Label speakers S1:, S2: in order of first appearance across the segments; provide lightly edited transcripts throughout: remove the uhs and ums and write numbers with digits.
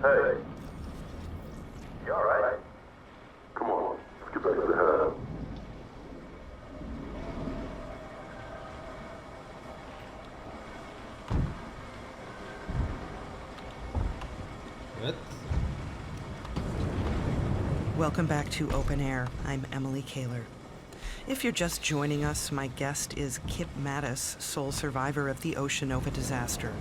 S1: Hey. You alright? Come on, let's get back to the house.
S2: What?
S3: Welcome back to Open Air. I'm Emily Kaler. If you're just joining us, my guest is Kip Mattis, sole survivor of the Ocean Nova disaster.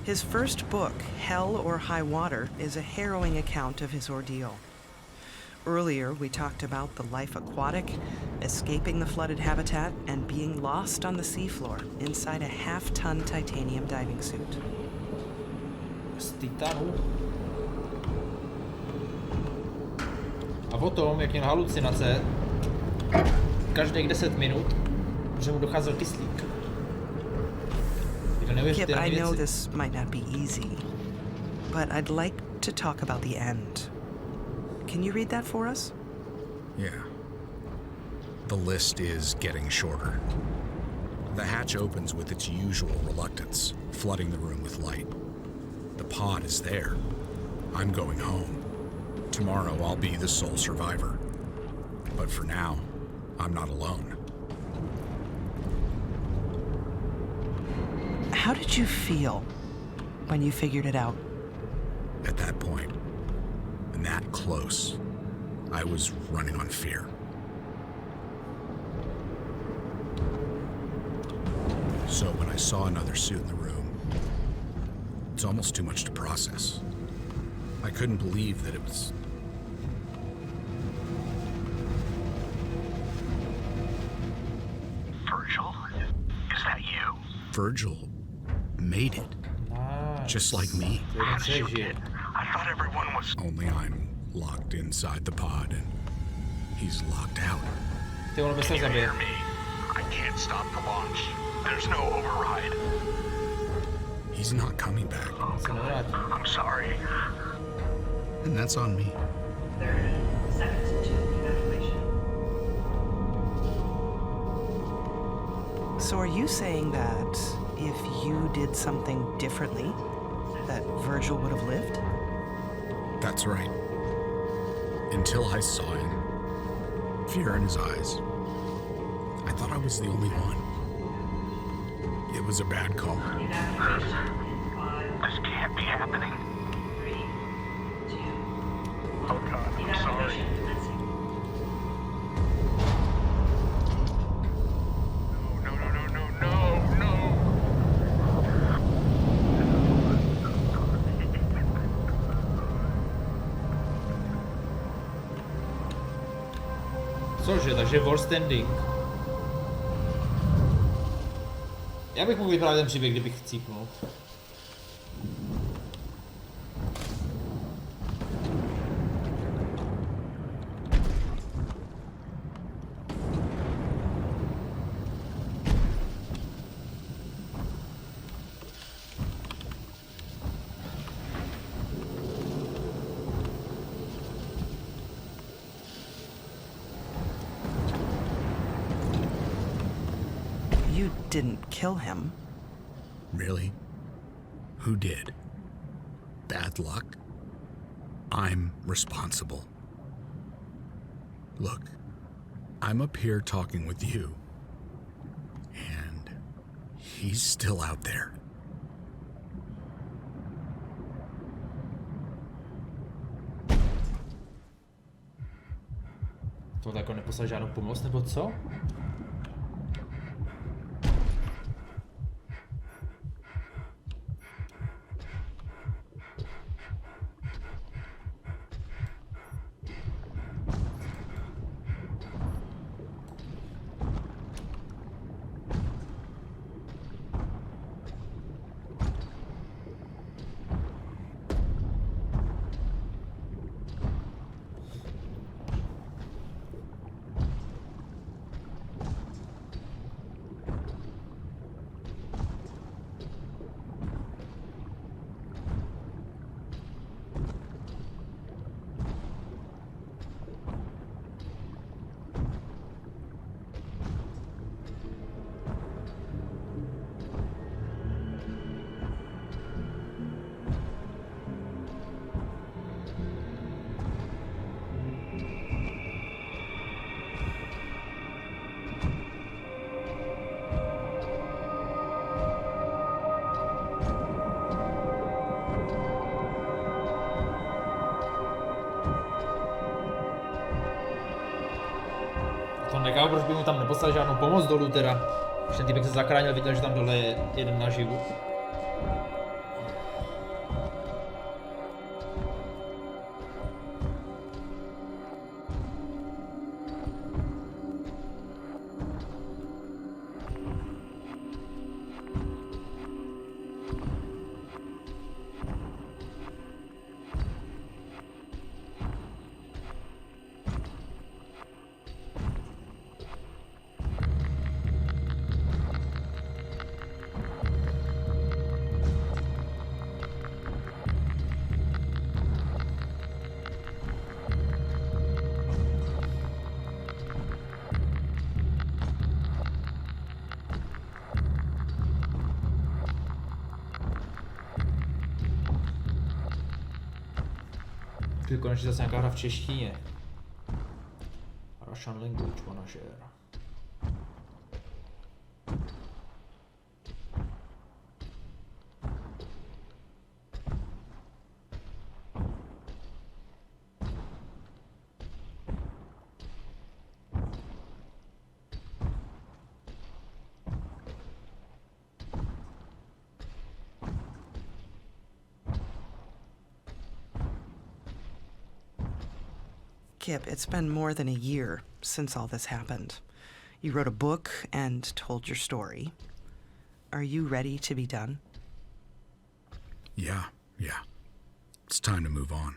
S3: His first book, Hell or High Water, is a harrowing account of his ordeal. Earlier, we talked about the life aquatic, escaping the flooded habitat, and being lost on the seafloor inside a half-ton titanium diving suit.
S2: Z titanu. A o tom, jak měl halucinace každých 10 minut, že mu docházel kyslík.
S3: Kip, I know this might not be easy, but I'd like to talk about the end. Can you read that for us?
S4: Yeah. The list is getting shorter. The hatch opens with its usual reluctance, flooding the room with light. The pod is there. I'm going home. Tomorrow I'll be the sole survivor. But for now, I'm not alone.
S3: How did you feel when you figured it out?
S4: At that point, and that close, I was running on fear. So when I saw another suit in the room, it's almost too much to process. I couldn't believe that it was...
S5: Virgil? Is that you?
S4: Virgil made it.
S2: Nice.
S4: Just like me.
S5: How did you get? I thought everyone was...
S4: Only I'm locked inside the pod and he's locked out.
S2: Ty ono bez
S5: Can you
S2: zabije.
S5: hear me? I can't stop the launch. There's no override.
S4: He's not coming back.
S5: Oh,
S2: Se nevrátí.
S5: I'm sorry.
S4: And that's on me.
S6: 30 seconds to evacuation.
S3: So are you saying that if you did something differently, that Virgil would have lived?
S4: That's right. Until I saw him, fear in his eyes, I thought I was the only one. It was a bad call.
S6: Evacuation in 5,
S5: This can't be happening.
S6: 3, 2.
S5: Oh God, I'm sorry.
S6: Evacuation commencing.
S5: No.
S2: Cože, takže wall standing. Já bych mohl vyprávět ten příběh, kdybych chcípnul.
S3: You didn't kill him.
S4: Really? Who did? Bad luck? I'm responsible. Look, I'm up here talking with you, and he's still out there.
S2: Tohle jako neposlal žádnou pomoc, nebo co? To nechápu, proč by mu tam neposlal žádnou pomoc dolů teda. Když ten týpek se zachránil, viděl, že tam dole je jeden naživu. Konečně zase nějaká hra v češtině. Russian Language Manager.
S3: Kip, it's been more than a year since all this happened. You wrote a book and told your story. Are you ready to be done?
S4: Yeah. It's time to move on.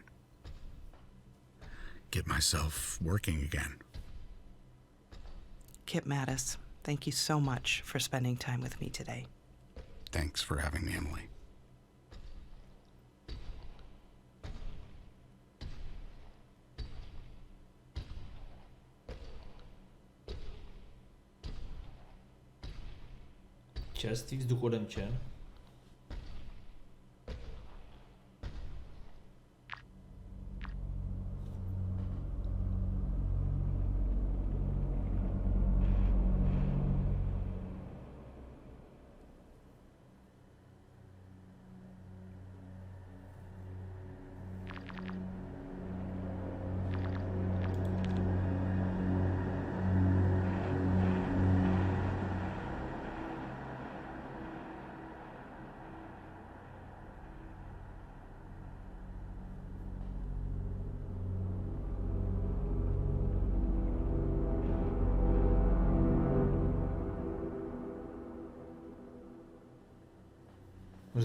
S4: Get myself working again.
S3: Kip Mattis, thank you so much for spending time with me today.
S4: Thanks for having me, Emily.
S2: Čerstvý vzduch odemčen.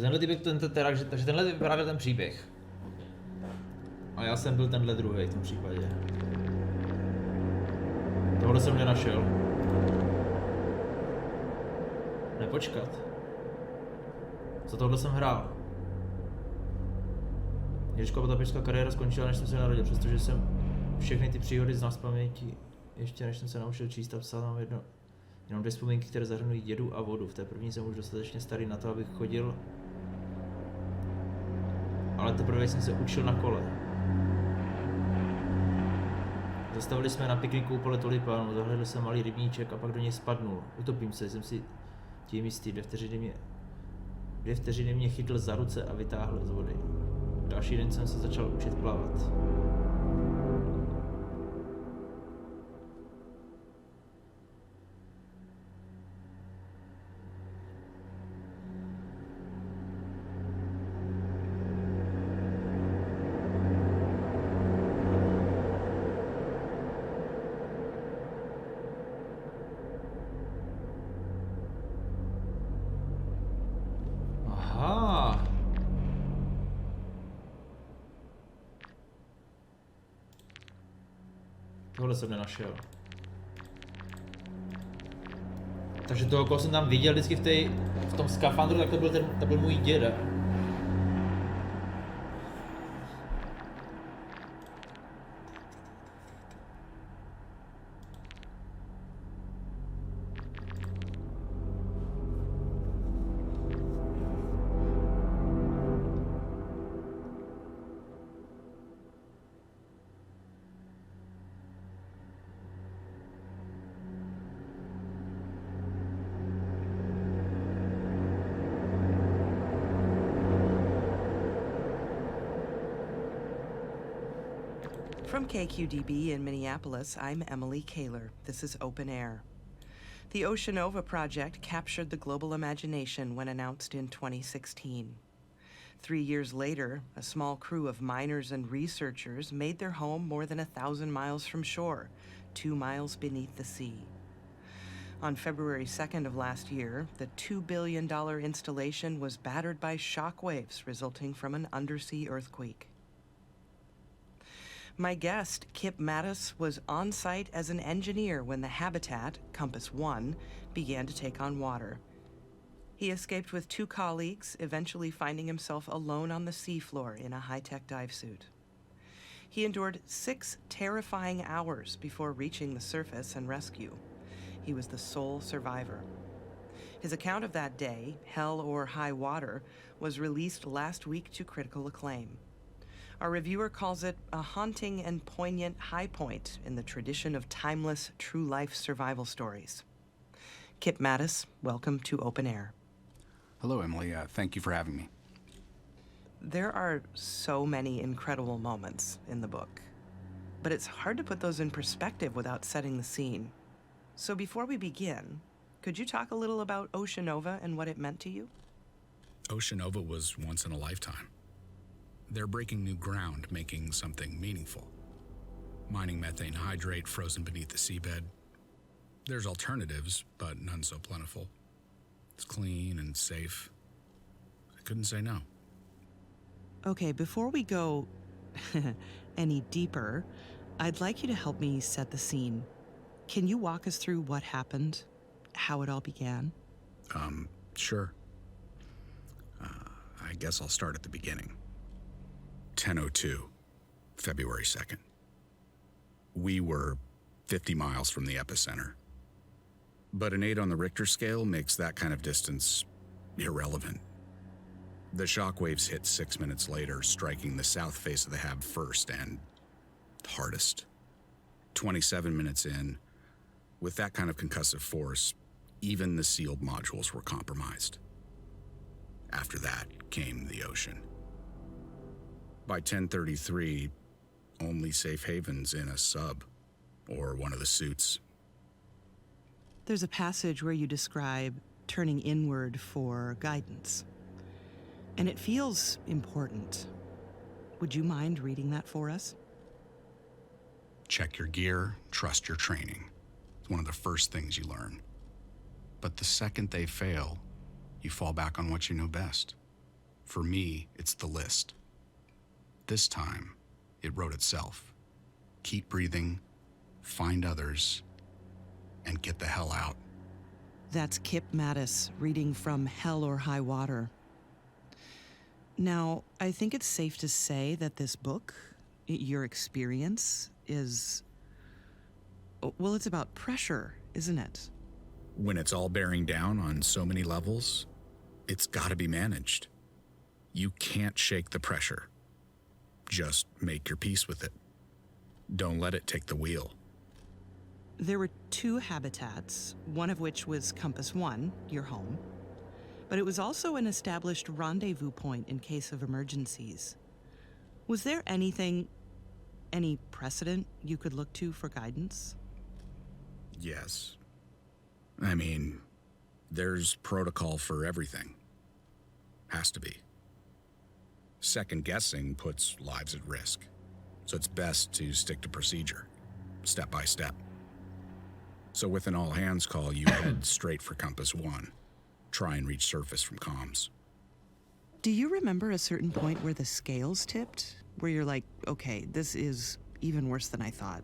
S2: Tenhle typ, takže tenhle vyprávěl ten příběh. A já jsem byl tenhle druhý v tom případě. Tohle jsem nenašel. Nepočkat. Za tohle jsem hrál. Ježka potapičská kariéra skončila, než jsem se narodil, přestože jsem všechny ty příhody znal z paměti, ještě než jsem se naučil číst a psát, mám jenom 2 vzpomínky, které zahrnují dědu a vodu. V té první jsem už dostatečně starý na to, abych chodil, ale teprve jsem se učil na kole. Zastavili jsme na pikniku u pole tulipánů, zahledl jsem malý rybníček a pak do něj spadnul. Utopím se, jsem si tím jistý, 2 vteřiny mě chytl za ruce a vytáhl z vody. Další den jsem se začal učit plavat. Tohle jsem nenašel. Takže toho, koho jsem tam viděl vždycky v tom skafandru, tak to byl můj děda.
S3: From KQDB in Minneapolis, I'm Emily Kaler. This is Open Air. The Oceanova project captured the global imagination when announced in 2016. 3 years later, a small crew of miners and researchers made their home more than 1,000 miles from shore, 2 miles beneath the sea. On February 2nd of last year, the $2 billion installation was battered by shock waves resulting from an undersea earthquake. My guest, Kip Mattis, was on site as an engineer when the habitat, Compass 1, began to take on water. He escaped with 2 colleagues, eventually finding himself alone on the seafloor in a high-tech dive suit. He endured 6 terrifying hours before reaching the surface and rescue. He was the sole survivor. His account of that day, Hell or High Water, was released last week to critical acclaim. Our reviewer calls it a haunting and poignant high point in the tradition of timeless, true-life survival stories. Kip Mattis, welcome to Open Air.
S7: Hello, Emily. Thank you for having me.
S3: There are so many incredible moments in the book, but it's hard to put those in perspective without setting the scene. So before we begin, could you talk a little about Oceanova and what it meant to you?
S4: Oceanova was once in a lifetime. They're breaking new ground, making something meaningful. Mining methane hydrate frozen beneath the seabed. There's alternatives, but none so plentiful. It's clean and safe. I couldn't say no.
S3: Okay, before we go any deeper, I'd like you to help me set the scene. Can you walk us through what happened, how it all began?
S4: Sure. I guess I'll start at the beginning. 10:02, February 2nd. We were 50 miles from the epicenter. But an 8 on the Richter scale makes that kind of distance irrelevant. The shockwaves hit 6 minutes later, striking the south face of the hab first and hardest. 27 minutes in, with that kind of concussive force, even the sealed modules were compromised. After that came the ocean. By 10:33, only safe havens in a sub or one of the suits.
S3: There's a passage where you describe turning inward for guidance, and it feels important. Would you mind reading that for us?
S4: Check your gear, trust your training. It's one of the first things you learn. But the second they fail, you fall back on what you know best. For me, it's the list. This time, it wrote itself. Keep breathing, find others, and get the hell out.
S3: That's Kip Mattis reading from Hell or High Water. Now, I think it's safe to say that this book, your experience, is... well, it's about pressure, isn't it?
S4: When it's all bearing down on so many levels, it's gotta be managed. You can't shake the pressure. Just make your peace with it. Don't let it take the wheel.
S3: There were 2 habitats, one of which was Compass 1, your home, but it was also an established rendezvous point in case of emergencies. Was there any precedent you could look to for guidance?
S4: Yes. I mean, there's protocol for everything. Has to be. Second guessing puts lives at risk, so it's best to stick to procedure, step by step. So with an all-hands call, you head straight for Compass 1. Try and reach surface from comms.
S3: Do you remember a certain point where the scales tipped? Where you're like, okay, this is even worse than I thought?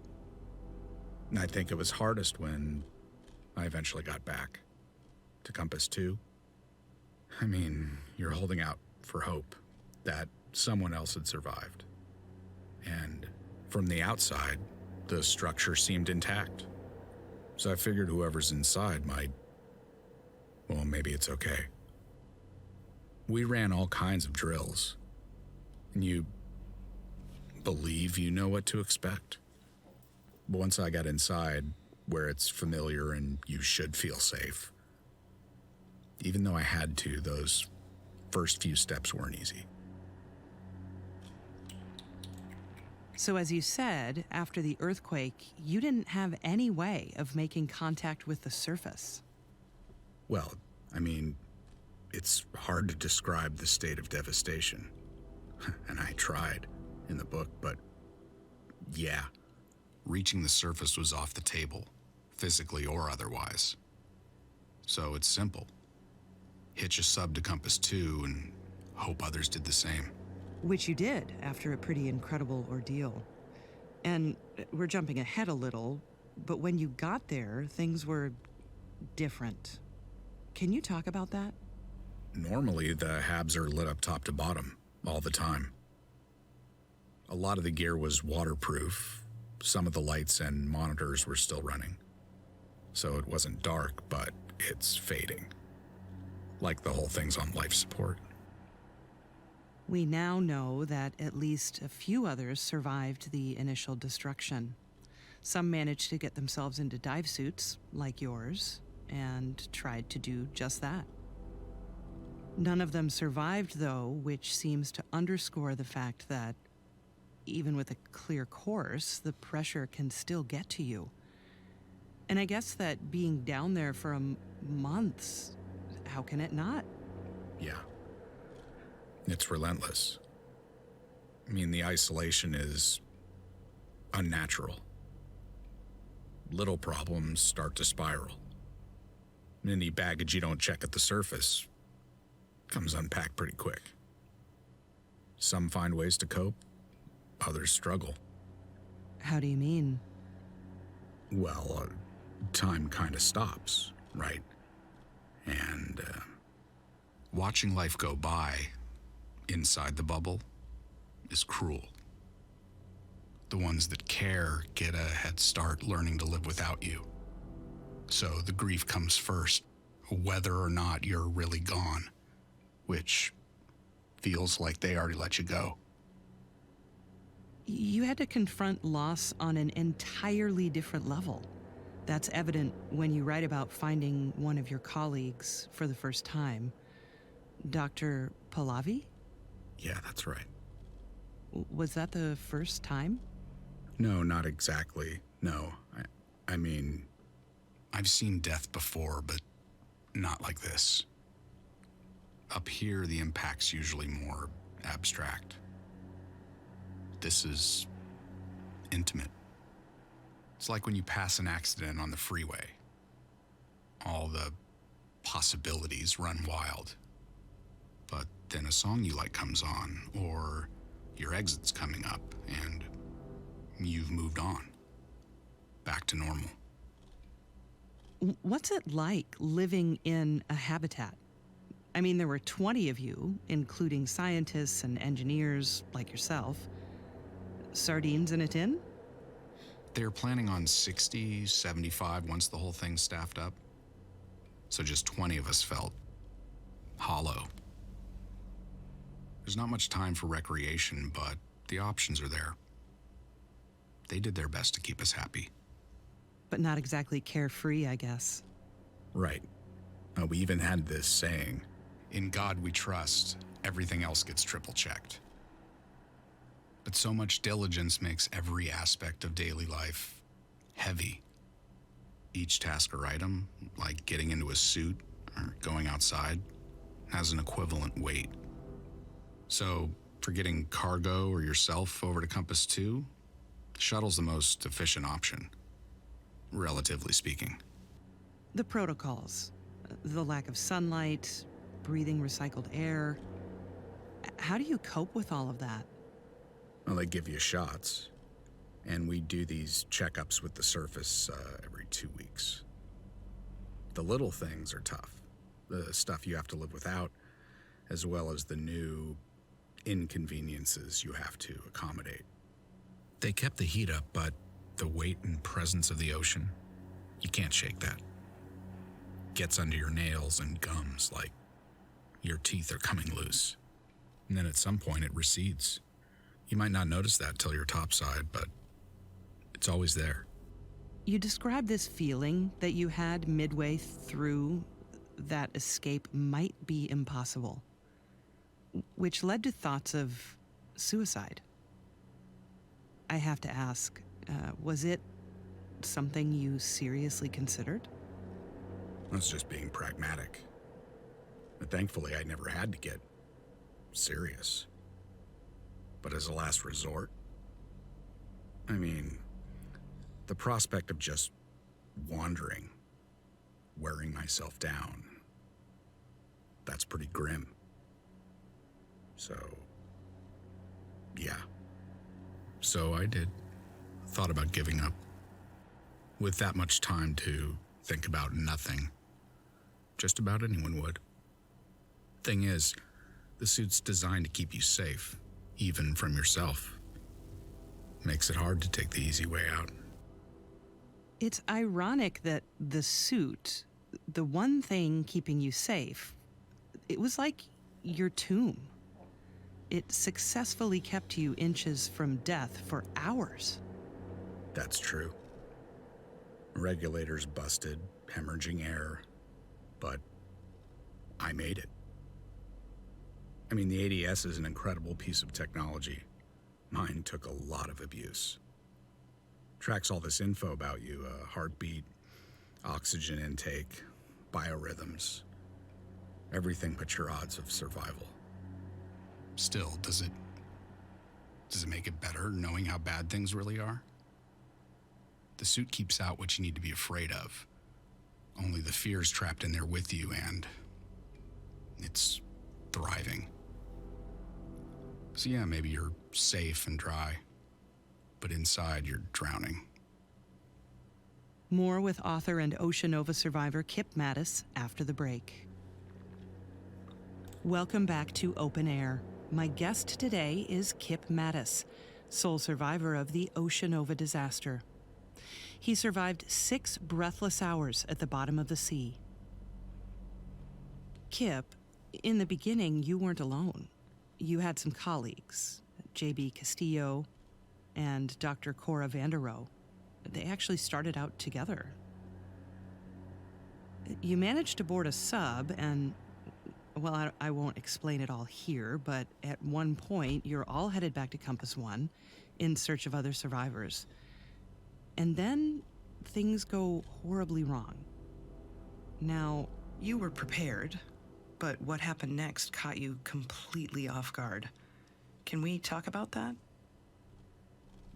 S4: I think it was hardest when I eventually got back to Compass 2. I mean, you're holding out for hope that someone else had survived. And from the outside, the structure seemed intact. So I figured whoever's inside might, well, maybe it's okay. We ran all kinds of drills. And you believe you know what to expect. But once I got inside, where it's familiar and you should feel safe, even though I had to, those first few steps weren't easy.
S3: So as you said, after the earthquake, you didn't have any way of making contact with the surface.
S4: Well, I mean, it's hard to describe the state of devastation. And I tried in the book, but yeah, reaching the surface was off the table, physically or otherwise. So it's simple. Hitch a sub to Compass 2 and hope others did the same.
S3: Which you did after a pretty incredible ordeal. And we're jumping ahead a little, but when you got there, things were different. Can you talk about that?
S4: Normally, the habs are lit up top to bottom, all the time. A lot of the gear was waterproof. Some of the lights and monitors were still running. So it wasn't dark, but it's fading. Like the whole thing's on life support.
S3: We now know that at least a few others survived the initial destruction. Some managed to get themselves into dive suits, like yours, and tried to do just that. None of them survived, though, which seems to underscore the fact that even with a clear course, the pressure can still get to you. And I guess that being down there for months, how can it not?
S4: Yeah. It's relentless. I mean, the isolation is unnatural. Little problems start to spiral. Any baggage you don't check at the surface comes unpacked pretty quick. Some find ways to cope, others struggle.
S3: How do you mean?
S4: Well, time kind of stops, right? And watching life go by inside the bubble is cruel. The ones that care get a head start learning to live without you. So the grief comes first, whether or not you're really gone, which feels like they already let you go.
S3: You had to confront loss on an entirely different level. That's evident when you write about finding one of your colleagues for the first time. Dr. Pahlavi?
S4: Yeah, that's right.
S3: Was that the first time?
S4: No, not exactly. No. I mean, I've seen death before, but not like this. Up here, the impact's usually more abstract. This is intimate. It's like when you pass an accident on the freeway. All the possibilities run wild. But then a song you like comes on, or your exit's coming up, and you've moved on. Back to normal.
S3: What's it like living in a habitat? I mean, there were 20 of you, including scientists and engineers like yourself. Sardines in a tin?
S4: They're planning on 60, 75 once the whole thing's staffed up. So just 20 of us felt hollow. There's not much time for recreation, but the options are there. They did their best to keep us happy.
S3: But not exactly carefree, I guess.
S4: Right. We even had this saying, "In God we trust, everything else gets triple-checked." But so much diligence makes every aspect of daily life heavy. Each task or item, like getting into a suit or going outside, has an equivalent weight. So, for getting cargo or yourself over to Compass 2, the shuttle's the most efficient option, relatively speaking.
S3: The protocols, the lack of sunlight, breathing recycled air. How do you cope with all of that?
S4: Well, they give you shots, and we do these checkups with the surface every 2 weeks. The little things are tough, the stuff you have to live without, as well as the new inconveniences you have to accommodate. They kept the heat up, but the weight and presence of the ocean, you can't shake that. Gets under your nails and gums like your teeth are coming loose. And then at some point it recedes. You might not notice that till you're topside, but it's always there.
S3: You describe this feeling that you had midway through that escape might be impossible, which led to thoughts of suicide. I have to ask, was it something you seriously considered?
S4: I was just being pragmatic. But thankfully, I never had to get serious. But as a last resort, I mean, the prospect of just wandering, wearing myself down, that's pretty grim. So, yeah. So I did. Thought about giving up. With that much time to think about nothing, just about anyone would. Thing is, the suit's designed to keep you safe, even from yourself. Makes it hard to take the easy way out.
S3: It's ironic that the suit, the one thing keeping you safe, it was like your tomb. It successfully kept you inches from death for hours.
S4: That's true. Regulators busted, hemorrhaging air, but I made it. I mean, the ADS is an incredible piece of technology. Mine took a lot of abuse. Tracks all this info about you, heartbeat, oxygen intake, biorhythms. Everything but your odds of survival. Still, does it make it better knowing how bad things really are? The suit keeps out what you need to be afraid of. Only the fear's trapped in there with you, and it's thriving. So yeah, maybe you're safe and dry, but inside you're drowning.
S3: More with author and Oceanova survivor Kip Mattis after the break. Welcome back to Open Air. My guest today is Kip Mattis, sole survivor of the Oceanova disaster. He survived 6 breathless hours at the bottom of the sea. Kip, in the beginning, you weren't alone. You had some colleagues, J.B. Castillo and Dr. Cora Vanderoe. They actually started out together. You managed to board a sub and, well, I won't explain it all here, but at one point, you're all headed back to Compass 1 in search of other survivors. And then things go horribly wrong. Now, you were prepared, but what happened next caught you completely off guard. Can we talk about that?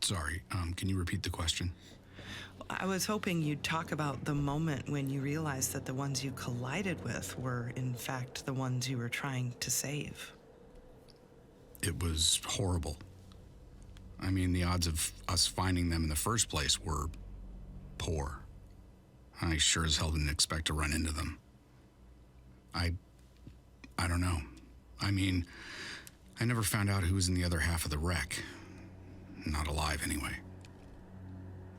S4: Sorry, can you repeat the question?
S3: I was hoping you'd talk about the moment when you realized that the ones you collided with were, in fact, the ones you were trying to save.
S4: It was horrible. I mean, the odds of us finding them in the first place were poor. I sure as hell didn't expect to run into them. I don't know. I mean, I never found out who was in the other half of the wreck. Not alive, anyway.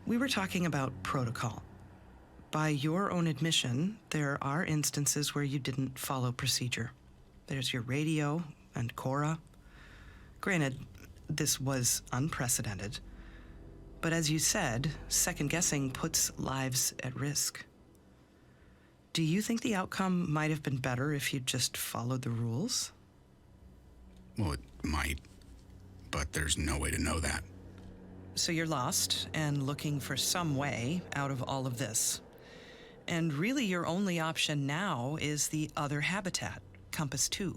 S3: We were talking about protocol. By your own admission, there are instances where you didn't follow procedure. There's your radio and Cora. Granted, this was unprecedented. But as you said, second-guessing puts lives at risk. Do you think the outcome might have been better if you'd just followed the rules?
S4: Well, it might, but there's no way to know that.
S3: So you're lost and looking for some way out of all of this. And really your only option now is the other habitat, Compass 2.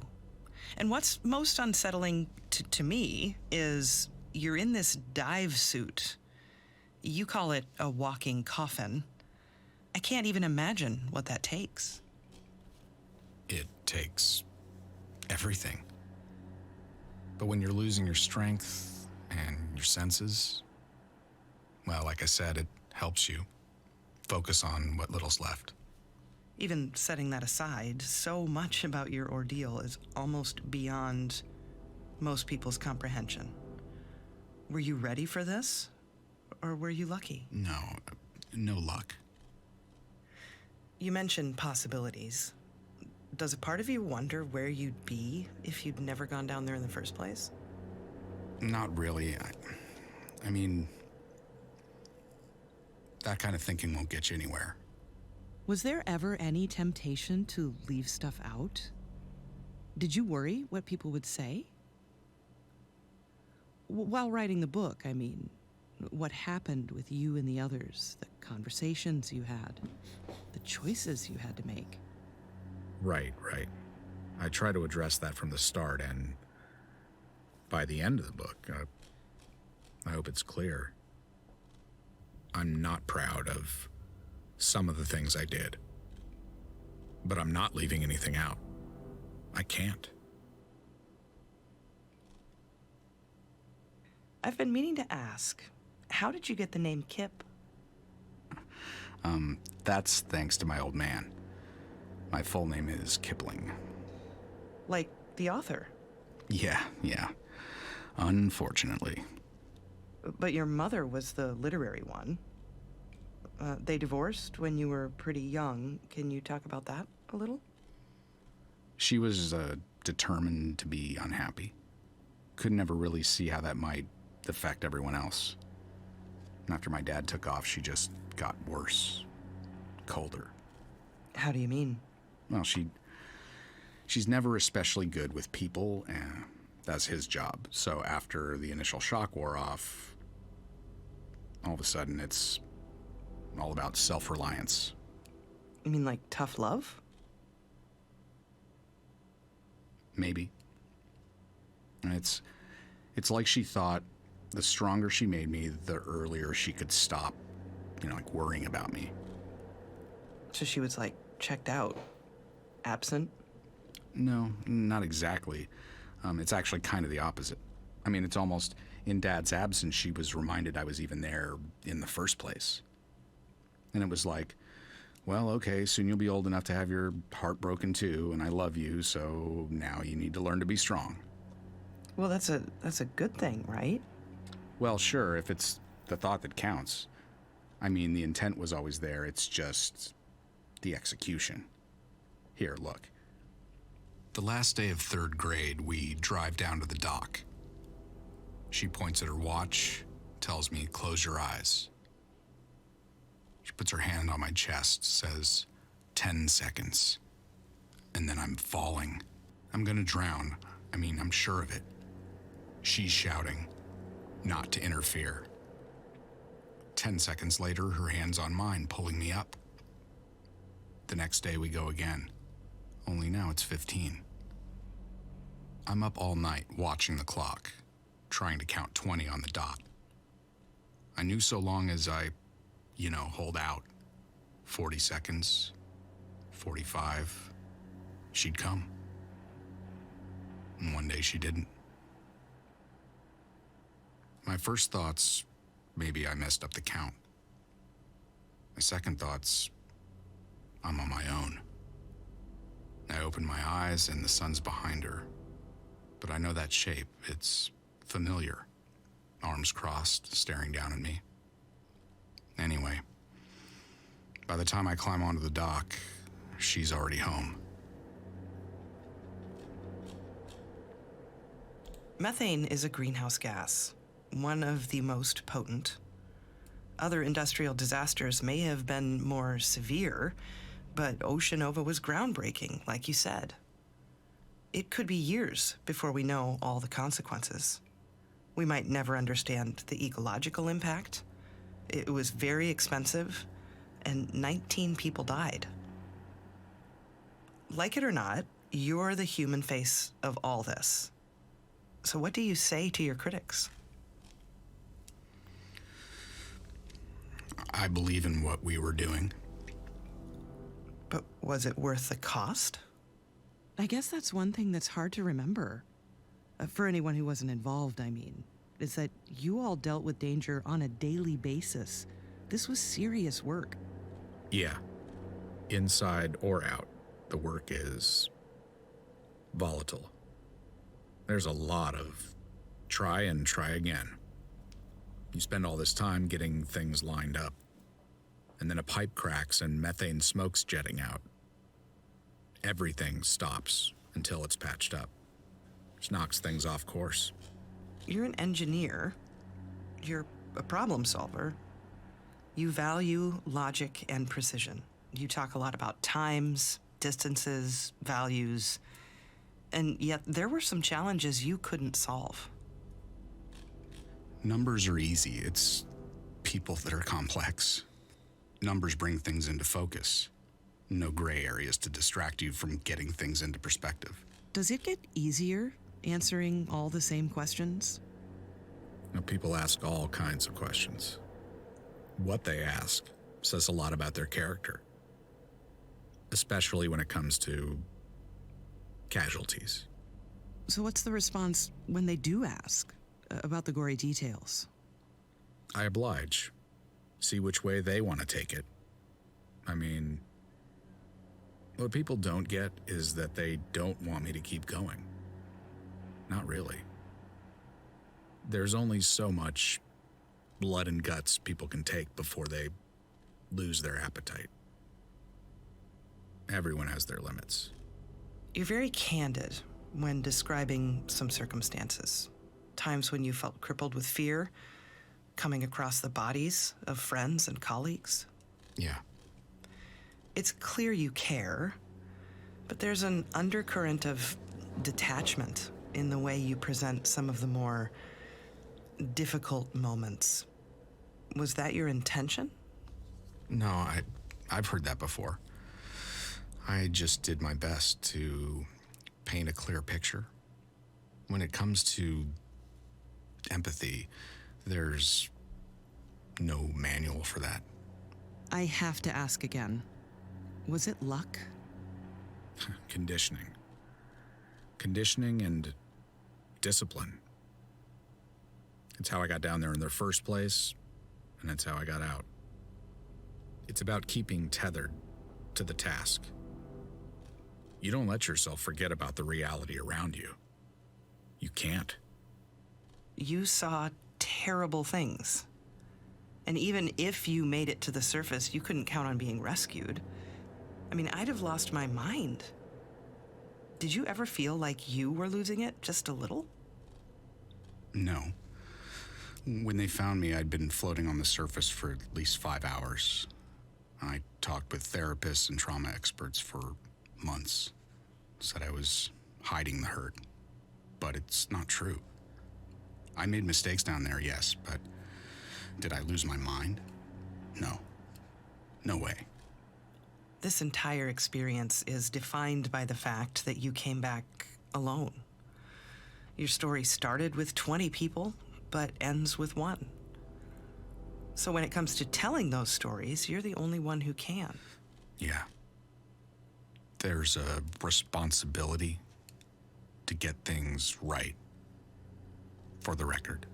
S3: And what's most unsettling to me is you're in this dive suit. You call it a walking coffin. I can't even imagine what that takes.
S4: It takes everything. But when you're losing your strength and your senses, well, like I said, it helps you focus on what little's left.
S3: Even setting that aside, so much about your ordeal is almost beyond most people's comprehension. Were you ready for this? Or were you lucky?
S4: No luck.
S3: You mentioned possibilities. Does a part of you wonder where you'd be if you'd never gone down there in the first place?
S4: Not really. I mean, that kind of thinking won't get you anywhere.
S3: Was there ever any temptation to leave stuff out? Did you worry what people would say? While writing the book, I mean. What happened with you and the others, the conversations you had, the choices you had to make.
S4: Right. I try to address that from the start, and by the end of the book, I hope it's clear. I'm not proud of some of the things I did, but I'm not leaving anything out. I can't.
S3: I've been meaning to ask, how did you get the name Kip?
S7: That's thanks to my old man. My full name is Kipling.
S3: Like the author?
S7: Yeah. Unfortunately.
S3: But your mother was the literary one. They divorced when you were pretty young. Can you talk about that a little?
S7: She was determined to be unhappy. Could never really see how that might affect everyone else. After my dad took off, she just got worse, colder.
S3: How do you mean?
S7: Well, she's never especially good with people, and that's his job. So after the initial shock wore off, all of a sudden it's all about self-reliance.
S3: You mean like tough love?
S7: Maybe. And it's like she thought the stronger she made me, the earlier she could stop, like worrying about me.
S3: So she was like checked out, absent?
S7: No, not exactly. It's actually kind of the opposite. I mean, it's almost in Dad's absence, she was reminded I was even there in the first place. And it was like, well, okay, soon you'll be old enough to have your heart broken too, and I love you, so now you need to learn to be strong.
S3: Well, that's a good thing, right?
S7: Well, sure, if it's the thought that counts. I mean, the intent was always there, it's just the execution. Here, look.
S4: The last day of 3rd grade, we drive down to the dock. She points at her watch, tells me, close your eyes. She puts her hand on my chest, says, 10 seconds. And then I'm falling. I'm gonna drown. I mean, I'm sure of it. She's shouting, not to interfere. 10 seconds later, her hand's on mine, pulling me up. The next day we go again, only now it's 15. I'm up all night watching the clock, trying to count 20 on the dot. I knew so long as I, hold out, 40 seconds, 45, she'd come. And one day she didn't. My first thoughts, maybe I messed up the count. My second thoughts, I'm on my own. I open my eyes and the sun's behind her. But I know that shape, it's familiar. Arms crossed, staring down at me. Anyway, by the time I climb onto the dock, she's already home.
S3: Methane is a greenhouse gas, one of the most potent. Other industrial disasters may have been more severe, but Oceanova was groundbreaking, like you said. It could be years before we know all the consequences. We might never understand the ecological impact. It was very expensive, and 19 people died. Like it or not, you're the human face of all this. So what do you say to your critics?
S4: I believe in what we were doing.
S3: But was it worth the cost? I guess that's one thing that's hard to remember. For anyone who wasn't involved, I mean, is that you all dealt with danger on a daily basis. This was serious work.
S4: Yeah. Inside or out, the work is volatile. There's a lot of try and try again. You spend all this time getting things lined up, and then a pipe cracks and methane smoke's jetting out. Everything stops until it's patched up. Just knocks things off course.
S3: You're an engineer. You're a problem solver. You value logic and precision. You talk a lot about times, distances, values, and yet there were some challenges you couldn't solve.
S7: Numbers are easy. It's people that are complex. Numbers bring things into focus. No gray areas to distract you from getting things into perspective.
S3: Does it get easier answering all the same questions?
S4: Now, people ask all kinds of questions. What they ask says a lot about their character, especially when it comes to casualties.
S3: So what's the response when they do ask about the gory details?
S4: I oblige. See which way they want to take it. I mean, what people don't get is that they don't want me to keep going. Not really. There's only so much blood and guts people can take before they lose their appetite. Everyone has their limits.
S3: You're very candid when describing some circumstances. Times when you felt crippled with fear, coming across the bodies of friends and colleagues.
S7: Yeah.
S3: It's clear you care, but there's an undercurrent of detachment in the way you present some of the more difficult moments. Was that your intention?
S7: No, I've heard that before. I just did my best to paint a clear picture. When it comes to empathy, there's no manual for that.
S3: I have to ask again. Was it luck?
S4: Conditioning. Conditioning and discipline. It's how I got down there in the first place, and it's how I got out. It's about keeping tethered to the task. You don't let yourself forget about the reality around you. You can't.
S3: You saw terrible things. And even if you made it to the surface, you couldn't count on being rescued. I mean, I'd have lost my mind. Did you ever feel like you were losing it just a little?
S7: No. When they found me, I'd been floating on the surface for at least 5 hours. I talked with therapists and trauma experts for months. Said I was hiding the hurt. But it's not true. I made mistakes down there, yes, but did I lose my mind? No. No way.
S3: This entire experience is defined by the fact that you came back alone. Your story started with 20 people, but ends with 1. So when it comes to telling those stories, you're the only one who can.
S7: Yeah. There's a responsibility to get things right. For the record.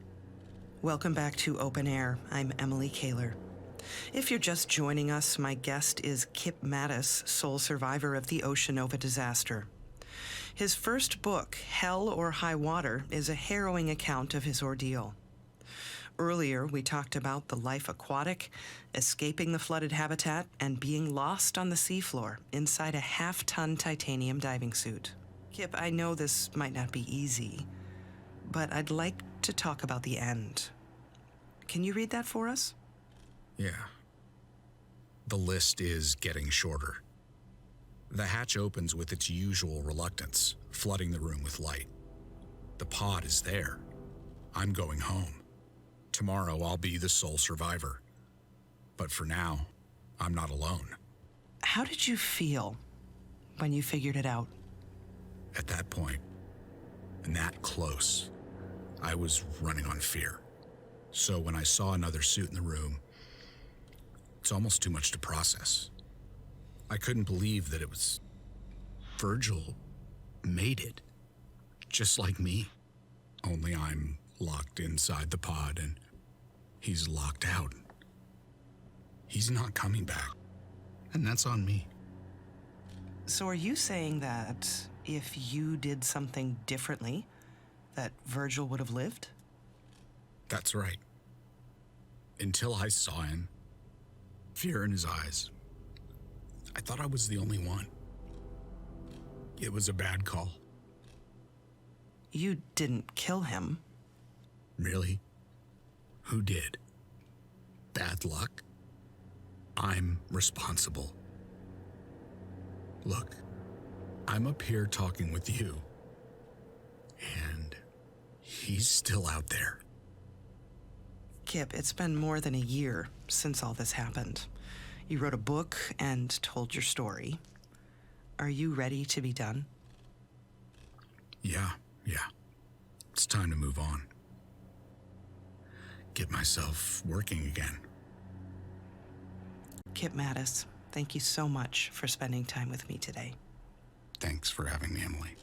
S3: Welcome back to Open Air. I'm Emily Kaler. If you're just joining us, my guest is Kip Mattis, sole survivor of the Ocean Nova disaster. His first book, Hell or High Water, is a harrowing account of his ordeal. Earlier, we talked about the life aquatic, escaping the flooded habitat, and being lost on the seafloor inside a half-ton titanium diving suit. Kip, I know this might not be easy, but I'd like to talk about the end. Can you read that for us?
S4: Yeah. The list is getting shorter. The hatch opens with its usual reluctance, flooding the room with light. The pod is there. I'm going home. Tomorrow I'll be the sole survivor. But for now, I'm not alone.
S3: How did you feel when you figured it out?
S4: At that point, and that close, I was running on fear. So when I saw another suit in the room, it's almost too much to process. I couldn't believe that it was Virgil made it, just like me. Only I'm locked inside the pod and he's locked out. He's not coming back, and that's on me.
S3: So are you saying that if you did something differently, that Virgil would have lived?
S4: That's right. Until I saw him, fear in his eyes, I thought I was the only one. It was a bad call.
S3: You didn't kill him.
S4: Really? Who did? Bad luck? I'm responsible. Look, I'm up here talking with you, and he's still out there.
S3: Kip, it's been more than a year since all this happened. You wrote a book and told your story. Are you ready to be done?
S4: Yeah. It's time to move on. Get myself working again.
S3: Kip Mattis, thank you so much for spending time with me today.
S4: Thanks for having me, Emily.